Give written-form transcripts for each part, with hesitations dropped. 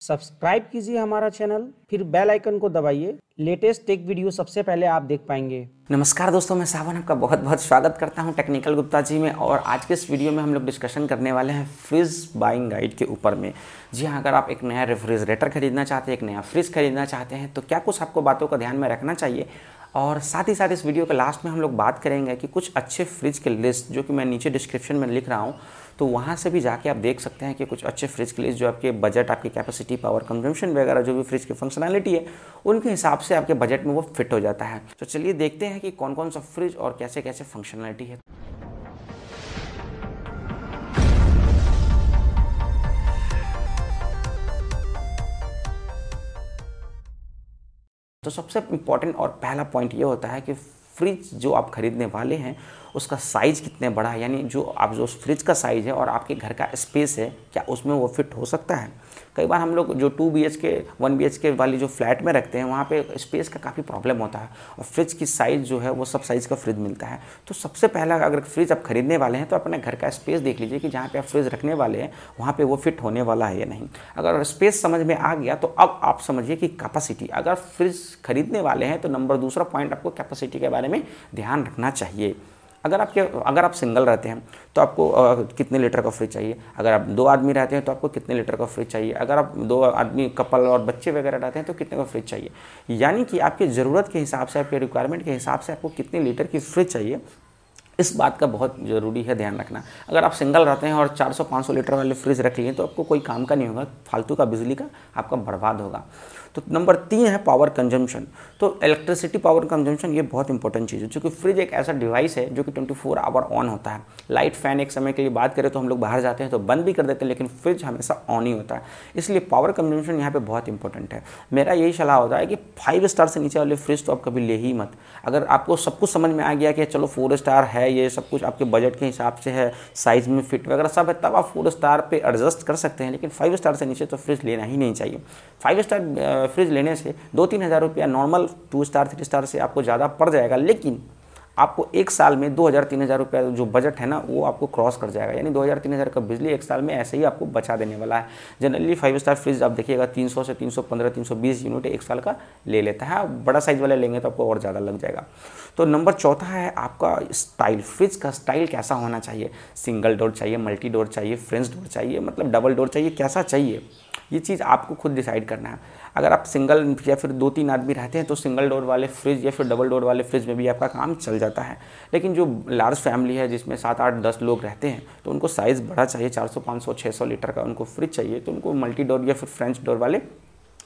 Subscribe कीजिए हमारा channel, फिर बेल आइकन को दबाइए। लेटेस्ट टेक वीडियो सबसे पहले आप देख पाएंगे। नमस्कार दोस्तों, मैं सावन आपका बहुत बहुत स्वागत करता हूं टेक्निकल गुप्ता जी में। और आज के इस वीडियो में हम लोग डिस्कशन करने वाले हैं फ्रिज बाइंग गाइड के ऊपर में। जी हाँ, अगर आप एक नया रेफ्रिजरेटर खरीदना चाहते हैं, एक नया फ्रिज खरीदना चाहते हैं, तो क्या कुछ आपको बातों का ध्यान में रखना चाहिए। और साथ ही साथ इस वीडियो के लास्ट में हम लोग बात करेंगे कि कुछ अच्छे फ्रिज के लिस्ट जो कि मैं नीचे डिस्क्रिप्शन में लिख रहा हूँ, तो वहाँ से भी जाके आप देख सकते हैं कि कुछ अच्छे फ्रिज के लिस्ट जो आपके बजट, आपकी कैपेसिटी, पावर कंजम्पशन वगैरह जो भी फ्रिज की फंक्शनैलिटी है उनके हिसाब से आपके बजट में वो फिट हो जाता है। तो चलिए देखते हैं कि कौन कौन सा फ्रिज और कैसे कैसे फंक्शनैलिटी है। तो सबसे इम्पॉर्टेंट और पहला पॉइंट ये होता है कि फ्रिज जो आप खरीदने वाले हैं उसका साइज़ कितने बड़ा है, यानी जो फ्रिज का साइज़ है और आपके घर का स्पेस है, क्या उसमें वो फिट हो सकता है। कई बार हम लोग जो 2 BHK 1 BHK वाली जो फ्लैट में रखते हैं वहाँ पे स्पेस का काफ़ी प्रॉब्लम होता है और फ्रिज की साइज़ जो है वो सब साइज़ का फ्रिज मिलता है। तो सबसे पहला, अगर फ्रिज आप खरीदने वाले हैं तो अपने घर का स्पेस देख लीजिए कि जहाँ पे आप फ्रिज रखने वाले हैं वहाँ पे वो फिट होने वाला है या नहीं। अगर स्पेस समझ में आ गया तो अब आप समझिए कि कैपेसिटी, अगर फ्रिज खरीदने वाले हैं तो नंबर दूसरा पॉइंट आपको कैपेसिटी के बारे में ध्यान रखना चाहिए। अगर आप सिंगल रहते हैं तो आपको कितने लीटर का फ्रिज चाहिए। अगर आप 2 आदमी रहते हैं तो आपको कितने लीटर का फ्रिज चाहिए। अगर आप 2 आदमी कपल और बच्चे वगैरह रहते हैं तो कितने का फ्रिज चाहिए। यानी कि आपकी ज़रूरत के हिसाब से, आपके रिक्वायरमेंट के हिसाब से आपको कितने लीटर की फ्रिज चाहिए, इस बात का बहुत ज़रूरी है ध्यान रखना। अगर आप सिंगल रहते हैं और 400-500 लीटर वाले फ्रिज रख लिए तो आपको कोई काम का नहीं होगा, फालतू का बिजली का आपका बर्बाद होगा। तो नंबर 3 है पावर कंजम्पशन। तो इलेक्ट्रिसिटी पावर कंजम्पशन ये बहुत इंपॉर्टेंट चीज़ है, क्योंकि फ्रिज एक ऐसा डिवाइस है जो कि 24 आवर ऑन होता है। लाइट फैन एक समय के लिए बात करें तो हम लोग बाहर जाते हैं तो बंद भी कर देते हैं, लेकिन फ्रिज हमेशा ऑन ही होता है। इसलिए पावर कंजम्पशन यहाँ पे बहुत इंपॉर्टेंट है। मेरा यही सलाह होता है कि 5 स्टार से नीचे वाले फ्रिज तो आप कभी ले ही मत। अगर आपको सब कुछ समझ में आ गया कि चलो 4 स्टार है, ये सब कुछ आपके बजट के हिसाब से है, साइज़ में फिट वगैरह सब है, तब आप 4 स्टार पे एडजस्ट कर सकते हैं। लेकिन 5 स्टार से नीचे तो फ्रिज लेना ही नहीं चाहिए। 5 स्टार फ्रिज लेने से 2-3 हज़ार रुपया नॉर्मल 2 स्टार 3 स्टार से आपको ज़्यादा पड़ जाएगा, लेकिन आपको एक साल में 2,000-3 हज़ार रुपया जो बजट है ना वो आपको क्रॉस कर जाएगा। यानी 2,000-3 हज़ार का बिजली एक साल में ऐसे ही आपको बचा देने वाला है। जनरली 5 स्टार फ्रिज आप देखिएगा 300 से 315-320 यूनिट एक साल का ले लेता है। बड़ा साइज वाले लेंगे तो आपको और ज़्यादा लग जाएगा। तो नंबर 4 है आपका स्टाइल। फ्रिज का स्टाइल कैसा होना चाहिए। सिंगल डोर चाहिए, मल्टी डोर चाहिए, फ्रेंच डोर चाहिए, मतलब डबल डोर चाहिए, कैसा चाहिए ये चीज़ आपको खुद डिसाइड करना है। अगर आप सिंगल या फिर 2-3 आदमी रहते हैं तो सिंगल डोर वाले फ्रिज या फिर डबल डोर वाले फ्रिज में भी आपका काम चल जाता है। लेकिन जो लार्ज फैमिली है जिसमें 7-8-10 लोग रहते हैं तो उनको साइज़ बड़ा चाहिए, 400-500-600 लीटर का उनको फ्रिज चाहिए, तो उनको मल्टी डोर या फिर फ्रेंच डोर वाले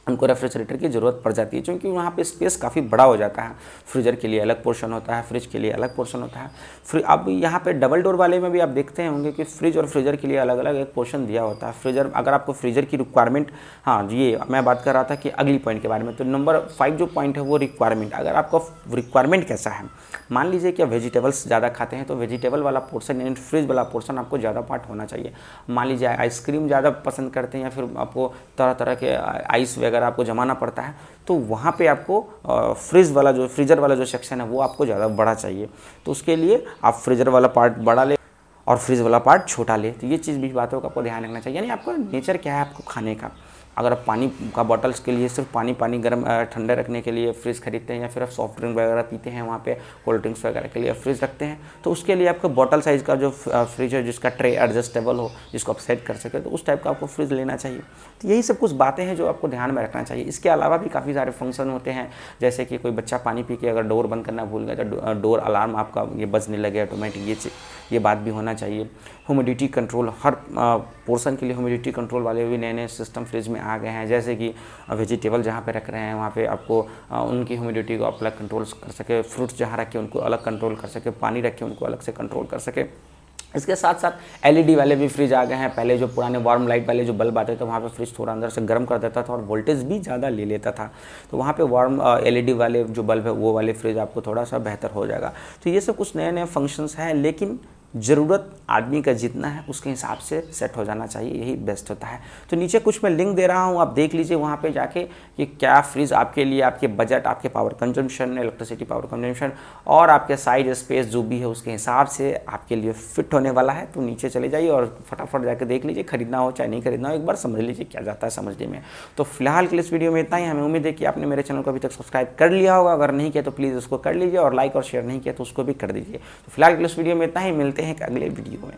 उनको रेफ्रिजरेटर की ज़रूरत पड़ जाती है, क्योंकि वहाँ पे स्पेस काफ़ी बड़ा हो जाता है। फ्रीजर के लिए अलग पोर्शन होता है, फ्रिज के लिए अलग पोर्शन होता है। अब यहाँ पे डबल डोर वाले में भी आप देखते होंगे कि फ्रिज और फ्रीजर के लिए अलग अलग एक पोर्शन दिया होता है। फ्रीजर, अगर आपको फ्रीजर की रिक्वायरमेंट, हाँ ये मैं बात कर रहा था कि अगली पॉइंट के बारे में। तो नंबर 5 जो पॉइंट है वो रिक्वायरमेंट। अगर आपका रिक्वायरमेंट कैसा है, मान लीजिए कि वेजिटेबल्स ज़्यादा खाते हैं तो वेजिटेबल वाला पोर्शन यानी फ्रिज वाला पोर्शन आपको ज़्यादा पार्ट होना चाहिए। मान लीजिए आइसक्रीम ज़्यादा पसंद करते हैं या फिर आपको तरह तरह के आइस वगैरह आपको जमाना पड़ता है, तो वहाँ पे आपको फ्रीजर वाला जो सेक्शन है वो आपको ज़्यादा बड़ा चाहिए। तो उसके लिए आप फ्रीजर वाला पार्ट बड़ा ले और फ्रिज वाला पार्ट छोटा ले। तो ये चीज़ भी बातों का आपको ध्यान रखना चाहिए। यानी आपका नेचर क्या है आपको खाने का। अगर आप पानी का बॉटल्स के लिए सिर्फ पानी गर्म ठंडे रखने के लिए फ्रिज खरीदते हैं, या फिर आप सॉफ्ट ड्रिंक वगैरह पीते हैं वहाँ पे कोल्ड ड्रिंक्स वगैरह के लिए फ्रिज रखते हैं, तो उसके लिए आपको बॉटल साइज़ का जो फ्रिज है जिसका ट्रे एडजस्टेबल हो, जिसको आप सेट कर सके, तो उस टाइप का आपको फ्रिज लेना चाहिए। तो यही सब कुछ बातें हैं जो आपको ध्यान में रखना चाहिए। इसके अलावा भी काफ़ी सारे फंक्शन होते हैं, जैसे कि कोई बच्चा पानी पी के अगर डोर बंद करना भूल गया तो डोर अलार्म आपका ये बजने लगे ऑटोमेटिक, ये बात भी होना चाहिए। ह्यूमिडिटी कंट्रोल, हर पोर्शन के लिए ह्यूमिडिटी कंट्रोल वाले भी नए नए सिस्टम फ्रिज में आ गए हैं। जैसे कि वेजिटेबल जहाँ पे रख रहे हैं वहाँ पे आपको उनकी ह्यूमिडिटी को आप अलग कंट्रोल कर सके, फ्रूट्स जहाँ रखे उनको अलग कंट्रोल कर सके, पानी रखे उनको अलग से कंट्रोल कर सके। इसके साथ साथ एलईडी वाले भी फ्रिज आ गए हैं। पहले जो पुराने वार्म लाइट वाले जो बल्ब आते थे वहाँ पे फ्रिज थोड़ा अंदर से गर्म कर देता था और वोल्टेज भी ज़्यादा ले लेता था, तो वहाँ पे वार्म एलईडी वाले जो बल्ब है वो वाले फ्रिज आपको थोड़ा सा बेहतर हो जाएगा। तो ये सब कुछ नए नए फंक्शंस हैं, लेकिन ज़रूरत आदमी का जितना है उसके हिसाब से सेट हो जाना चाहिए, यही बेस्ट होता है। तो नीचे कुछ मैं लिंक दे रहा हूँ, आप देख लीजिए वहाँ पे जाके कि क्या फ्रिज आपके लिए, आपके बजट, आपके power consumption, electricity power consumption और आपके साइज स्पेस जो भी है उसके हिसाब से आपके लिए फिट होने वाला है। तो नीचे चले जाइए और फटाफट जाके देख लीजिए, खरीदना हो चाहे नहीं खरीदना हो, एक बार समझ लीजिए क्या जाता है समझने में। तो फिलहाल के लिए इस वीडियो में इतना ही। हमें उम्मीद है कि आपने मेरे चैनल को अभी तक सब्सक्राइब कर लिया होगा, अगर नहीं किया तो प्लीज़ उसको कर लीजिए और लाइक और शेयर नहीं किया तो उसको भी कर दीजिए। तो फिलहाल के लिए इस वीडियो में इतना ही, मिलते हैं एक अगले वीडियो में।